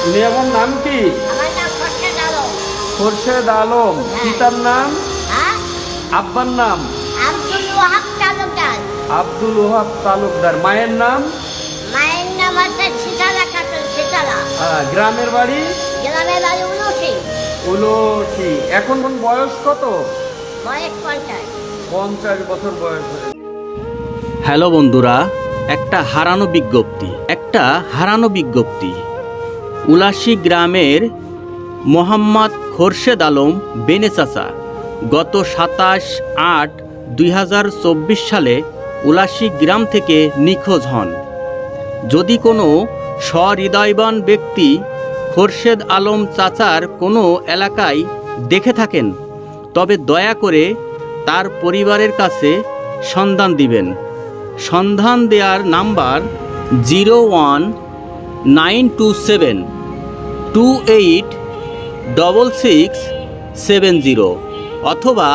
উনি আমার নাম কি? আমার নাম খোরশেদ আলম। খোরশেদ আলম। পিতার নাম? হ্যাঁ, আব্বার নাম? আব্দুল ওয়াহাব তালুকদার। আব্দুল ওহাব তালুকদার। মায়ের নাম? মায়ের নাম আছে সিতারা খাতুন, সিতারা। গ্রামের বাড়ি? গ্রামের বাড়ি উলুসি। উলসি। এখন বয়স কত? বয়স 50। 50 বছর বয়স হয়েছে। হ্যালো বন্ধুরা, একটা হারানো বিজ্ঞপ্তি। উলাসি গ্রামের মোহাম্মদ খোরশেদ আলম বেনে চাচা গত 27/8/2024 সালে উলাসি গ্রাম থেকে নিখোঁজ হন। যদি কোনো সহৃদয়বান ব্যক্তি খোরশেদ আলম চাচার কোনো এলাকায় দেখে থাকেন, তবে দয়া করে তার পরিবারের কাছে সন্ধান দিবেন। সন্ধান দেওয়ার নাম্বার 019272667 অথবা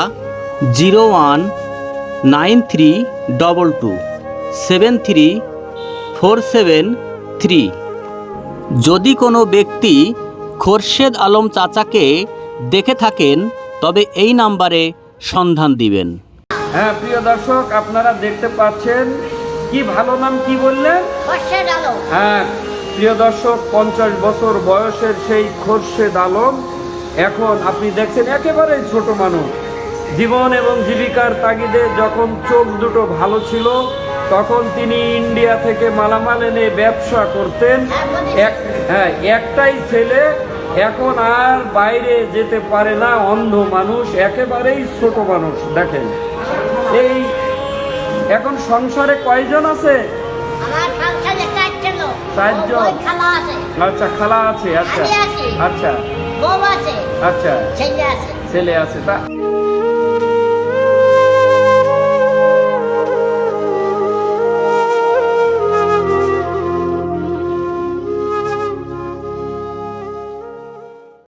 01932273473। যদি কোনো ব্যক্তি খোরশেদ আলম চাচাকে দেখে থাকেন, তবে এই নাম্বারে সন্ধান দিবেন। হ্যাঁ প্রিয় দর্শক, আপনারা দেখতে পাচ্ছেন কি ভালো নাম কি বললেন? খোরশেদ আলম। হ্যাঁ প্রিয় দর্শক, 50 বছর বয়সের সেই খোরশেদ আলম এখন আপনি দেখছেন একেবারে ছোট মানুষ। জীবন এবং জীবিকার তাগিদে যখন চোখ দুটো ভালো ছিল, তখন তিনি ইন্ডিয়া থেকে মালামাল এনে ব্যবসা করতেন। একটাই ছেলে, এখন আর বাইরে যেতে পারে না, অন্ধ মানুষ, একেবারেই ছোট মানুষ। দেখেন এই এখন সংসারে কয়জন আছে? আমার সংসারে 4 জন। 4 জন। ওই খালা আছে। আচ্ছা, খালা আছে। আচ্ছা আমি আছি। আচ্ছা বউ আছে। আচ্ছা, ছেলে আছে। ছেলে আছে। তা